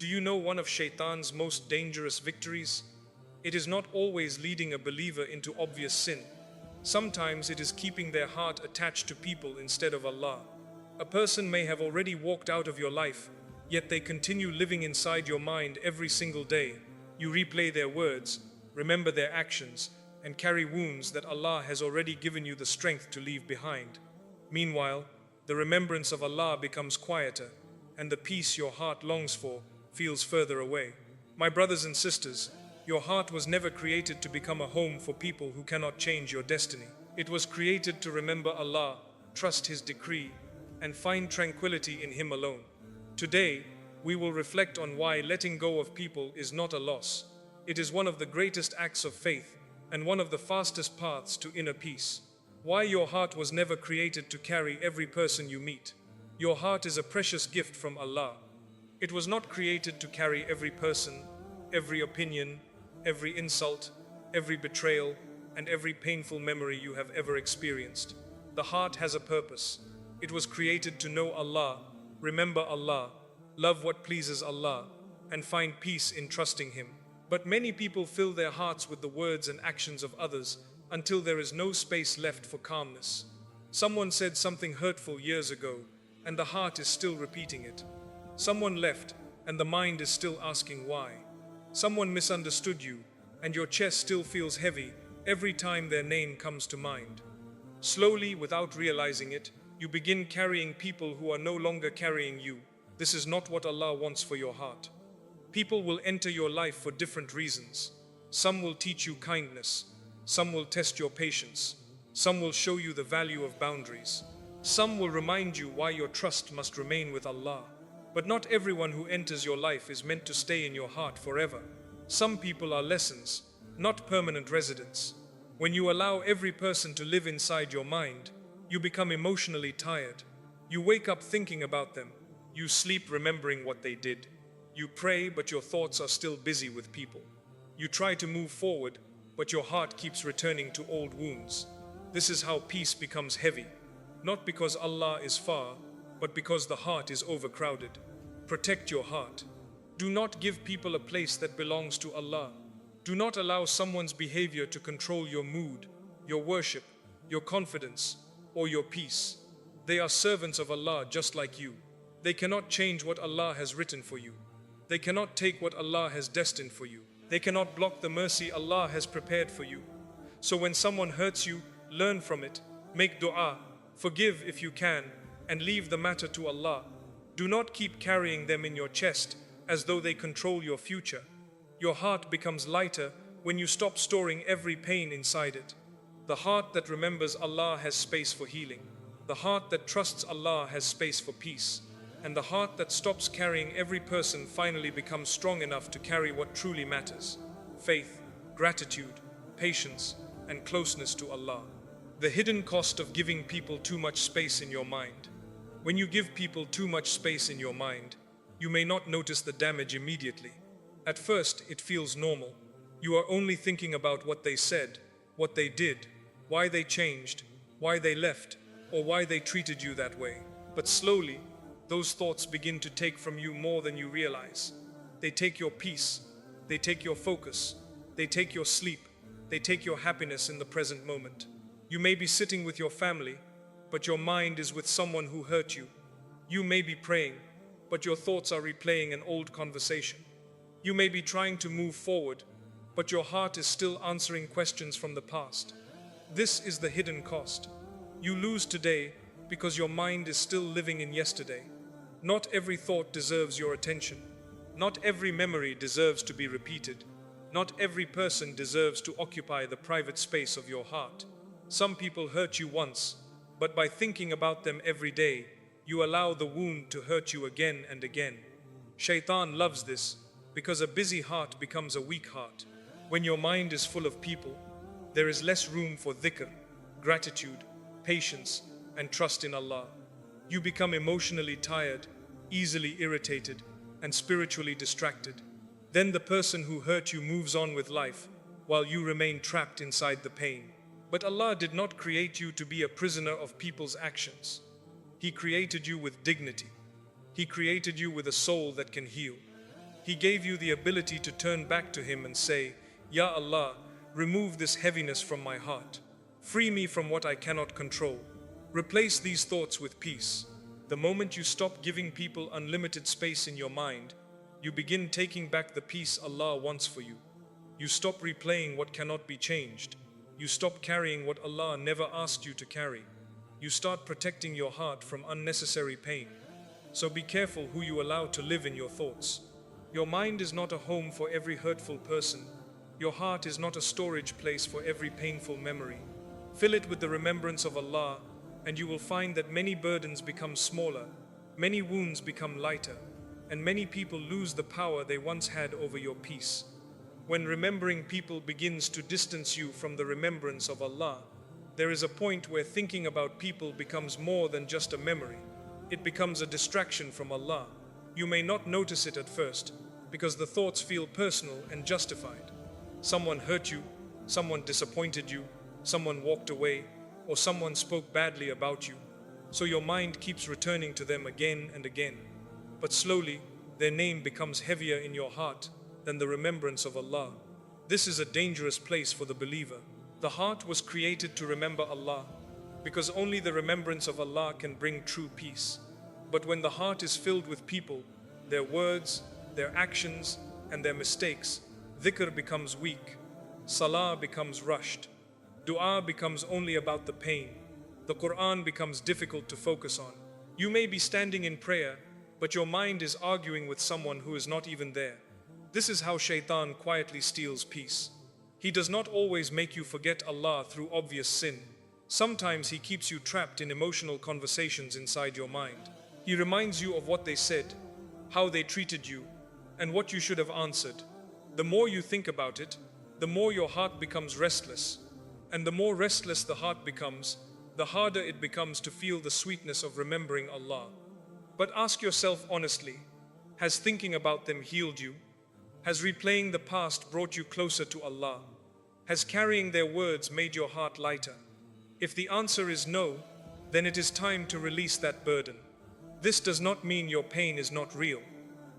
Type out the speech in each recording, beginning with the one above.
Do you know one of Shaytan's most dangerous victories? It is not always leading a believer into obvious sin. Sometimes it is keeping their heart attached to people instead of Allah. A person may have already walked out of your life, yet they continue living inside your mind every single day. You replay their words, remember their actions, and carry wounds that Allah has already given you the strength to leave behind. Meanwhile, the remembrance of Allah becomes quieter, and the peace your heart longs for feels further away. My brothers and sisters, your heart was never created to become a home for people who cannot change your destiny. It was created to remember Allah, trust His decree, and find tranquility in Him alone. Today, we will reflect on why letting go of people is not a loss. It is one of the greatest acts of faith and one of the fastest paths to inner peace. Why your heart was never created to carry every person you meet. Your heart is a precious gift from Allah. It was not created to carry every person, every opinion, every insult, every betrayal, and every painful memory you have ever experienced. The heart has a purpose. It was created to know Allah, remember Allah, love what pleases Allah, and find peace in trusting Him. But many people fill their hearts with the words and actions of others until there is no space left for calmness. Someone said something hurtful years ago, and the heart is still repeating it. Someone left, and the mind is still asking why. Someone misunderstood you, and your chest still feels heavy every time their name comes to mind. Slowly, without realizing it, you begin carrying people who are no longer carrying you. This is not what Allah wants for your heart. People will enter your life for different reasons. Some will teach you kindness. Some will test your patience. Some will show you the value of boundaries. Some will remind you why your trust must remain with Allah. But not everyone who enters your life is meant to stay in your heart forever. Some people are lessons, not permanent residents. When you allow every person to live inside your mind, you become emotionally tired. You wake up thinking about them. You sleep remembering what they did. You pray, but your thoughts are still busy with people. You try to move forward, but your heart keeps returning to old wounds. This is how peace becomes heavy, not because Allah is far, but because the heart is overcrowded. Protect your heart. Do not give people a place that belongs to Allah. Do not allow someone's behavior to control your mood, your worship, your confidence, or your peace. They are servants of Allah just like you. They cannot change what Allah has written for you. They cannot take what Allah has destined for you. They cannot block the mercy Allah has prepared for you. So when someone hurts you, learn from it, make dua, forgive if you can, and leave the matter to Allah. Do not keep carrying them in your chest as though they control your future. Your heart becomes lighter when you stop storing every pain inside it. The heart that remembers Allah has space for healing. The heart that trusts Allah has space for peace. And the heart that stops carrying every person finally becomes strong enough to carry what truly matters: faith, gratitude, patience, and closeness to Allah. The hidden cost of giving people too much space in your mind. When you give people too much space in your mind, you may not notice the damage immediately. At first, it feels normal. You are only thinking about what they said, what they did, why they changed, why they left, or why they treated you that way. But slowly, those thoughts begin to take from you more than you realize. They take your peace, they take your focus, they take your sleep, they take your happiness in the present moment. You may be sitting with your family, but your mind is with someone who hurt you. You may be praying, but your thoughts are replaying an old conversation. You may be trying to move forward, but your heart is still answering questions from the past. This is the hidden cost. You lose today because your mind is still living in yesterday. Not every thought deserves your attention. Not every memory deserves to be repeated. Not every person deserves to occupy the private space of your heart. Some people hurt you once, but by thinking about them every day, you allow the wound to hurt you again and again. Shaytan loves this because a busy heart becomes a weak heart. When your mind is full of people, there is less room for dhikr, gratitude, patience, and trust in Allah. You become emotionally tired, easily irritated, and spiritually distracted. Then the person who hurt you moves on with life, while you remain trapped inside the pain. But Allah did not create you to be a prisoner of people's actions. He created you with dignity. He created you with a soul that can heal. He gave you the ability to turn back to Him and say, Ya Allah, remove this heaviness from my heart. Free me from what I cannot control. Replace these thoughts with peace. The moment you stop giving people unlimited space in your mind, you begin taking back the peace Allah wants for you. You stop replaying what cannot be changed. You stop carrying what Allah never asked you to carry. You start protecting your heart from unnecessary pain. So be careful who you allow to live in your thoughts. Your mind is not a home for every hurtful person. Your heart is not a storage place for every painful memory. Fill it with the remembrance of Allah, and you will find that many burdens become smaller, many wounds become lighter, and many people lose the power they once had over your peace. When remembering people begins to distance you from the remembrance of Allah, there is a point where thinking about people becomes more than just a memory. It becomes a distraction from Allah. You may not notice it at first, because the thoughts feel personal and justified. Someone hurt you, someone disappointed you, someone walked away, or someone spoke badly about you. So your mind keeps returning to them again and again. But slowly, their name becomes heavier in your heart than the remembrance of Allah. This is a dangerous place for the believer. The heart was created to remember Allah, because only the remembrance of Allah can bring true peace. But when the heart is filled with people, their words, their actions, and their mistakes, dhikr becomes weak, salah becomes rushed, dua becomes only about the pain, the Quran becomes difficult to focus on. You may be standing in prayer, but your mind is arguing with someone who is not even there. This is how Shaytan quietly steals peace. He does not always make you forget Allah through obvious sin. Sometimes he keeps you trapped in emotional conversations inside your mind. He reminds you of what they said, how they treated you, and what you should have answered. The more you think about it, the more your heart becomes restless. And the more restless the heart becomes, the harder it becomes to feel the sweetness of remembering Allah. But ask yourself honestly, has thinking about them healed you? Has replaying the past brought you closer to Allah? Has carrying their words made your heart lighter? If the answer is no, then it is time to release that burden. This does not mean your pain is not real.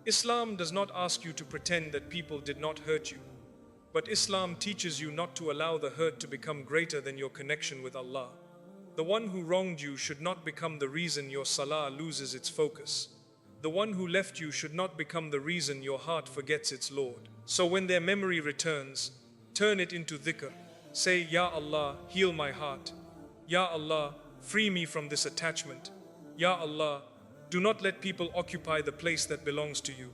Islam does not ask you to pretend that people did not hurt you. But Islam teaches you not to allow the hurt to become greater than your connection with Allah. The one who wronged you should not become the reason your salah loses its focus. The one who left you should not become the reason your heart forgets its Lord. So when their memory returns, turn it into dhikr. Say, Ya Allah, heal my heart. Ya Allah, free me from this attachment. Ya Allah, do not let people occupy the place that belongs to you.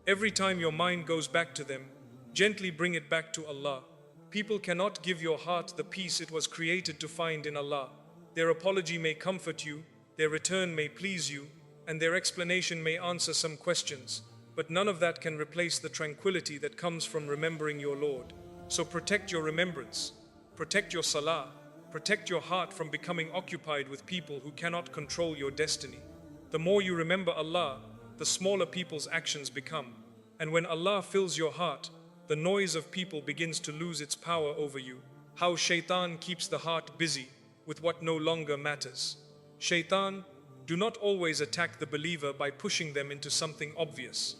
Every time your mind goes back to them, gently bring it back to Allah. People cannot give your heart the peace it was created to find in Allah. Their apology may comfort you, their return may please you, and their explanation may answer some questions, but none of that can replace the tranquility that comes from remembering your Lord. So protect your remembrance, protect your salah, protect your heart from becoming occupied with people who cannot control your destiny. The more you remember Allah, the smaller people's actions become. And when Allah fills your heart, the noise of people begins to lose its power over you. How Shaytan keeps the heart busy with what no longer matters. Shaytan do not always attack the believer by pushing them into something obvious.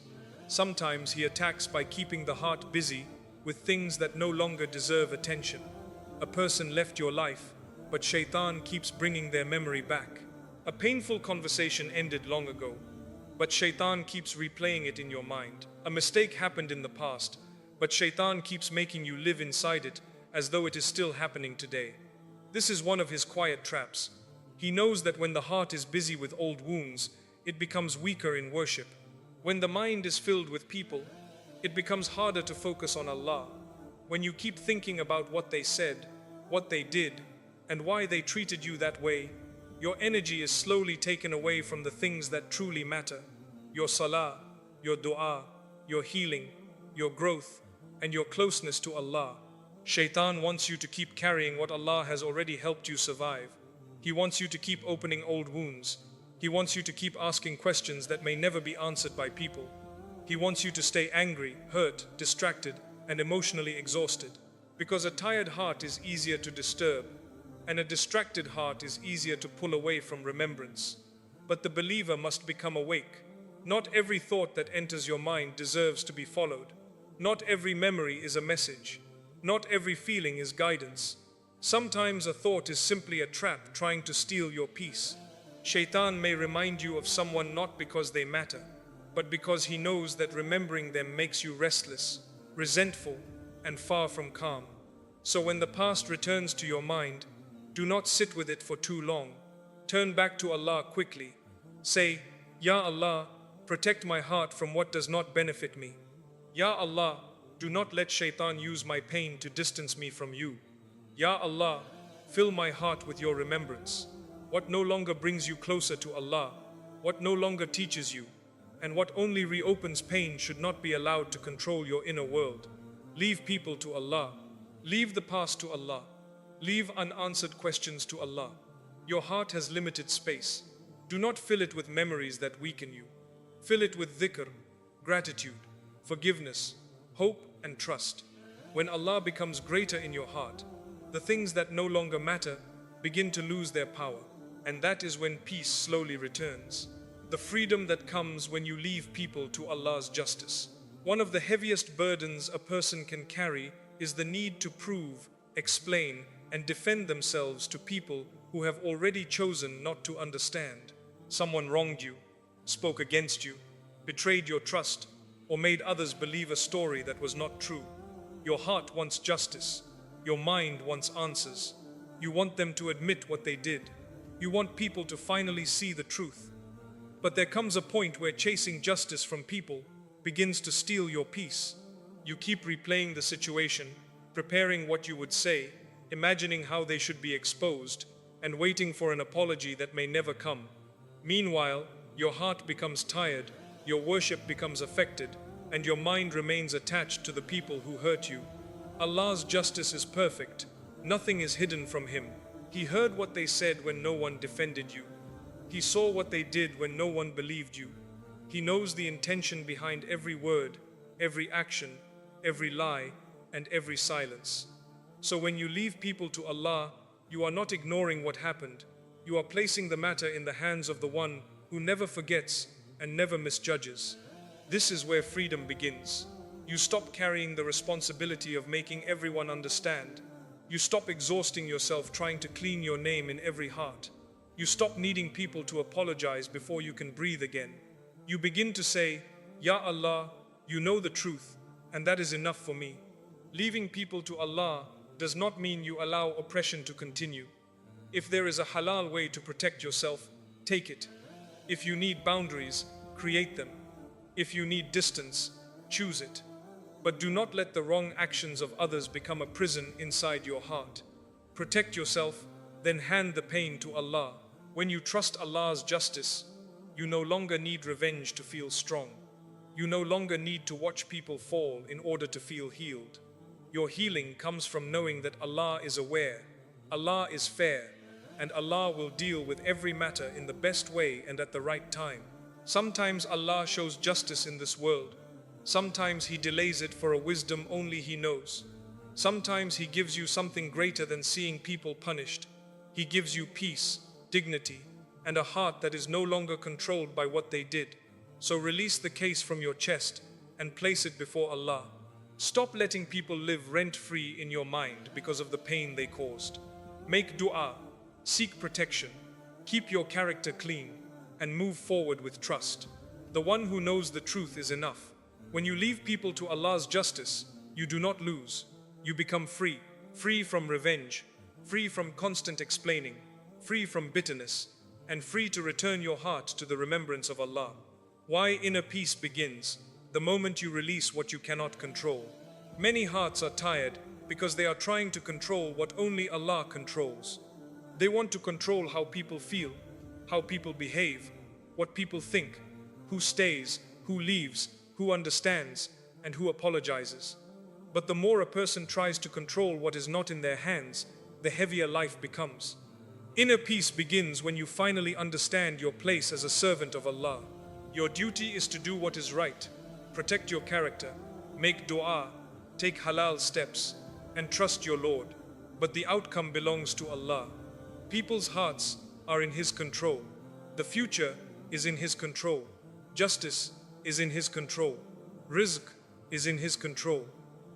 Sometimes he attacks by keeping the heart busy with things that no longer deserve attention. A person left your life, but Shaytan keeps bringing their memory back. A painful conversation ended long ago, but Shaytan keeps replaying it in your mind. A mistake happened in the past, but Shaytan keeps making you live inside it as though it is still happening today. This is one of his quiet traps. He knows that when the heart is busy with old wounds, it becomes weaker in worship. When the mind is filled with people, it becomes harder to focus on Allah. When you keep thinking about what they said, what they did, and why they treated you that way, your energy is slowly taken away from the things that truly matter. Your salah, your dua, your healing, your growth, and your closeness to Allah. Shaytan wants you to keep carrying what Allah has already helped you survive. He wants you to keep opening old wounds. He wants you to keep asking questions that may never be answered by people. He wants you to stay angry, hurt, distracted, and emotionally exhausted. Because a tired heart is easier to disturb, and a distracted heart is easier to pull away from remembrance. But the believer must become awake. Not every thought that enters your mind deserves to be followed. Not every memory is a message. Not every feeling is guidance. Sometimes a thought is simply a trap trying to steal your peace. Shaytan may remind you of someone not because they matter, but because he knows that remembering them makes you restless, resentful, and far from calm. So when the past returns to your mind, do not sit with it for too long. Turn back to Allah quickly. Say, Ya Allah, protect my heart from what does not benefit me. Ya Allah, do not let Shaytan use my pain to distance me from you. Ya Allah, fill my heart with your remembrance. What no longer brings you closer to Allah, what no longer teaches you, and what only reopens pain should not be allowed to control your inner world. Leave people to Allah. Leave the past to Allah. Leave unanswered questions to Allah. Your heart has limited space. Do not fill it with memories that weaken you. Fill it with dhikr, gratitude, forgiveness, hope and trust. When Allah becomes greater in your heart, the things that no longer matter begin to lose their power, and that is when peace slowly returns. The freedom that comes when you leave people to Allah's justice. One of the heaviest burdens a person can carry is the need to prove, explain, and defend themselves to people who have already chosen not to understand. Someone wronged you, spoke against you, betrayed your trust, or made others believe a story that was not true. Your heart wants justice. Your mind wants answers. You want them to admit what they did. You want people to finally see the truth. But there comes a point where chasing justice from people begins to steal your peace. You keep replaying the situation, preparing what you would say, imagining how they should be exposed, and waiting for an apology that may never come. Meanwhile, your heart becomes tired, your worship becomes affected, and your mind remains attached to the people who hurt you. Allah's justice is perfect. Nothing is hidden from Him. He heard what they said when no one defended you. He saw what they did when no one believed you. He knows the intention behind every word, every action, every lie, and every silence. So when you leave people to Allah, you are not ignoring what happened. You are placing the matter in the hands of the one who never forgets and never misjudges. This is where freedom begins. You stop carrying the responsibility of making everyone understand. You stop exhausting yourself trying to clean your name in every heart. You stop needing people to apologize before you can breathe again. You begin to say, Ya Allah, you know the truth, and that is enough for me. Leaving people to Allah does not mean you allow oppression to continue. If there is a halal way to protect yourself, take it. If you need boundaries, create them. If you need distance, choose it. But do not let the wrong actions of others become a prison inside your heart. Protect yourself, then hand the pain to Allah. When you trust Allah's justice, you no longer need revenge to feel strong. You no longer need to watch people fall in order to feel healed. Your healing comes from knowing that Allah is aware, Allah is fair, and Allah will deal with every matter in the best way and at the right time. Sometimes Allah shows justice in this world. Sometimes He delays it for a wisdom only He knows. Sometimes He gives you something greater than seeing people punished. He gives you peace, dignity, and a heart that is no longer controlled by what they did. So release the case from your chest and place it before Allah. Stop letting people live rent-free in your mind because of the pain they caused. Make dua, seek protection, keep your character clean, and move forward with trust. The one who knows the truth is enough. When you leave people to Allah's justice, you do not lose. You become free, free from revenge, free from constant explaining, free from bitterness, and free to return your heart to the remembrance of Allah. Why inner peace begins the moment you release what you cannot control. Many hearts are tired because they are trying to control what only Allah controls. They want to control how people feel, how people behave, what people think, who stays, who leaves, who understands, and who apologizes. But the more a person tries to control what is not in their hands, the heavier life becomes. Inner peace begins when you finally understand your place as a servant of Allah. Your duty is to do what is right, protect your character, make dua, take halal steps, and trust your Lord. But the outcome belongs to Allah. People's hearts are in His control. The future is in His control. Justice is in His control. Rizq is in His control.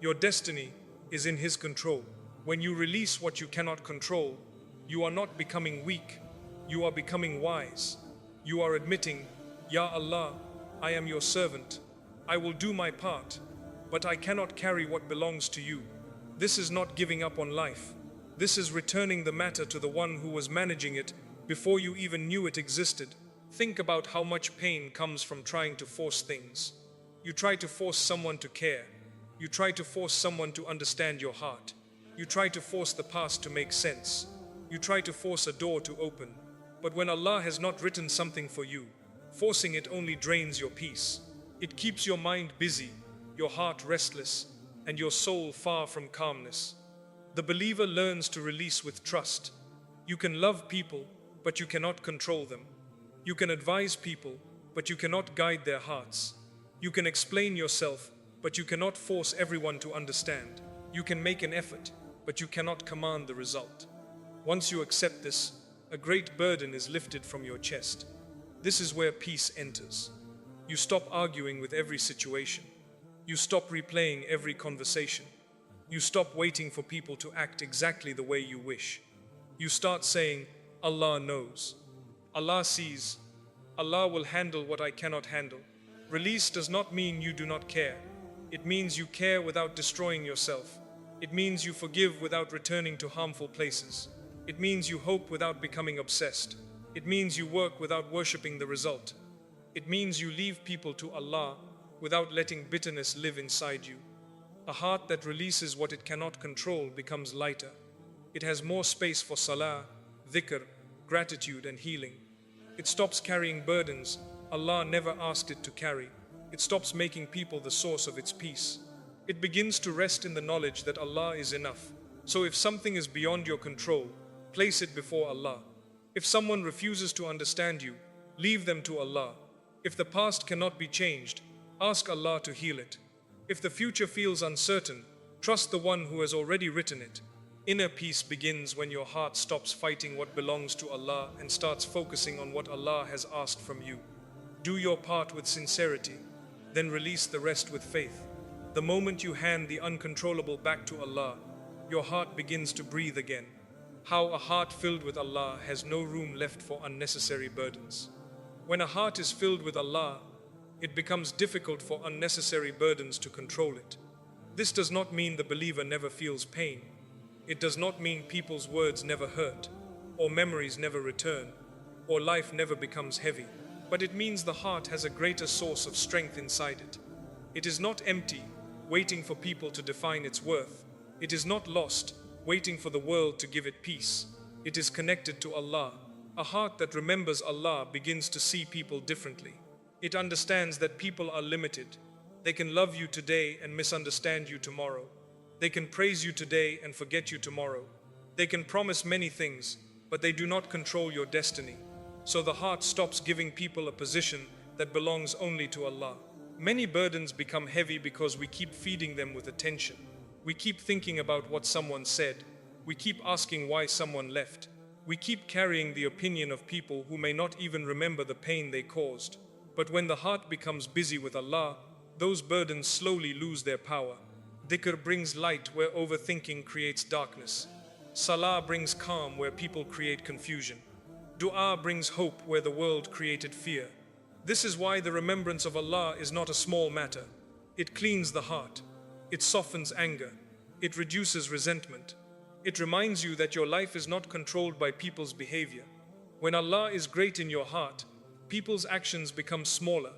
Your destiny is in His control. When you release what you cannot control, you are not becoming weak, you are becoming wise. You are admitting, Ya Allah, I am your servant. I will do my part, but I cannot carry what belongs to you. This is not giving up on life. This is returning the matter to the one who was managing it before you even knew it existed. Think about how much pain comes from trying to force things. You try to force someone to care. You try to force someone to understand your heart. You try to force the past to make sense. You try to force a door to open. But when Allah has not written something for you, forcing it only drains your peace. It keeps your mind busy, your heart restless, and your soul far from calmness. The believer learns to release with trust. You can love people, but you cannot control them. You can advise people, but you cannot guide their hearts. You can explain yourself, but you cannot force everyone to understand. You can make an effort, but you cannot command the result. Once you accept this, a great burden is lifted from your chest. This is where peace enters. You stop arguing with every situation. You stop replaying every conversation. You stop waiting for people to act exactly the way you wish. You start saying, Allah knows. Allah sees. Allah will handle what I cannot handle. Release does not mean you do not care. It means you care without destroying yourself. It means you forgive without returning to harmful places. It means you hope without becoming obsessed. It means you work without worshipping the result. It means you leave people to Allah without letting bitterness live inside you. A heart that releases what it cannot control becomes lighter. It has more space for salah, dhikr, gratitude and healing. It stops carrying burdens Allah never asked it to carry. It stops making people the source of its peace. It begins to rest in the knowledge that Allah is enough. So if something is beyond your control, place it before Allah. If someone refuses to understand you, leave them to Allah. If the past cannot be changed, ask Allah to heal it. If the future feels uncertain, trust the one who has already written it. Inner peace begins when your heart stops fighting what belongs to Allah and starts focusing on what Allah has asked from you. Do your part with sincerity, then release the rest with faith. The moment you hand the uncontrollable back to Allah, your heart begins to breathe again. How a heart filled with Allah has no room left for unnecessary burdens. When a heart is filled with Allah, it becomes difficult for unnecessary burdens to control it. This does not mean the believer never feels pain. It does not mean people's words never hurt, or memories never return, or life never becomes heavy. But it means the heart has a greater source of strength inside it. It is not empty, waiting for people to define its worth. It is not lost, waiting for the world to give it peace. It is connected to Allah. A heart that remembers Allah begins to see people differently. It understands that people are limited. They can love you today and misunderstand you tomorrow. They can praise you today and forget you tomorrow. They can promise many things, but they do not control your destiny. So the heart stops giving people a position that belongs only to Allah. Many burdens become heavy because we keep feeding them with attention. We keep thinking about what someone said. We keep asking why someone left. We keep carrying the opinion of people who may not even remember the pain they caused. But when the heart becomes busy with Allah, those burdens slowly lose their power. Dhikr brings light where overthinking creates darkness. Salah brings calm where people create confusion. Dua brings hope where the world created fear. This is why the remembrance of Allah is not a small matter. It cleans the heart. It softens anger. It reduces resentment. It reminds you that your life is not controlled by people's behavior. When Allah is great in your heart, people's actions become smaller.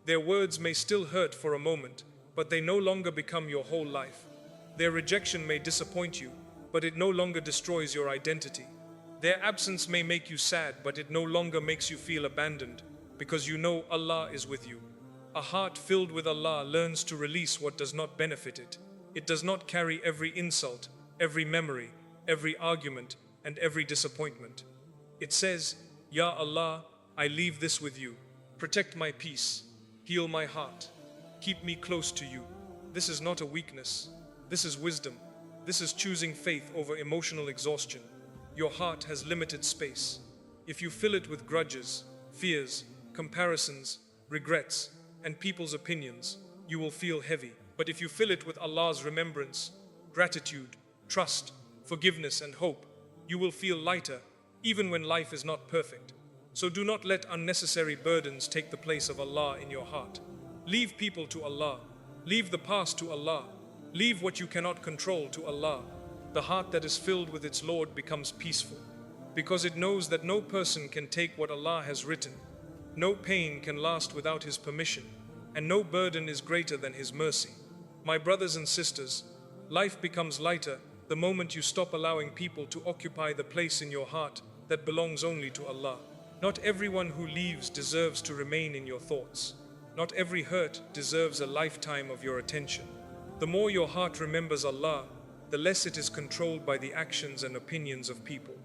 Their words may still hurt for a moment, but they no longer become your whole life. Their rejection may disappoint you, but it no longer destroys your identity. Their absence may make you sad, but it no longer makes you feel abandoned, because you know Allah is with you. A heart filled with Allah learns to release what does not benefit it. It does not carry every insult, every memory, every argument, and every disappointment. It says, Ya Allah, I leave this with you. Protect my peace. Heal my heart. Keep me close to you. This is not a weakness. This is wisdom. This is choosing faith over emotional exhaustion. Your heart has limited space. If you fill it with grudges, fears, comparisons, regrets, and people's opinions, you will feel heavy. But if you fill it with Allah's remembrance, gratitude, trust, forgiveness, and hope, you will feel lighter, even when life is not perfect. So do not let unnecessary burdens take the place of Allah in your heart. Leave people to Allah. Leave the past to Allah. Leave what you cannot control to Allah. The heart that is filled with its Lord becomes peaceful, because it knows that no person can take what Allah has written. No pain can last without His permission, and no burden is greater than His mercy. My brothers and sisters, life becomes lighter the moment you stop allowing people to occupy the place in your heart that belongs only to Allah. Not everyone who leaves deserves to remain in your thoughts. Not every hurt deserves a lifetime of your attention. The more your heart remembers Allah, the less it is controlled by the actions and opinions of people.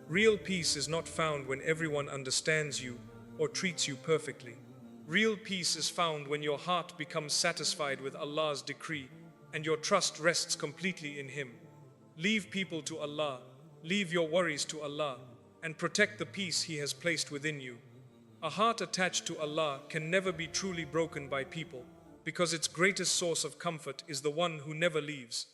Real peace is not found when everyone understands you or treats you perfectly. Real peace is found when your heart becomes satisfied with Allah's decree and your trust rests completely in Him. Leave people to Allah, leave your worries to Allah, and protect the peace He has placed within you. A heart attached to Allah can never be truly broken by people, because its greatest source of comfort is the one who never leaves.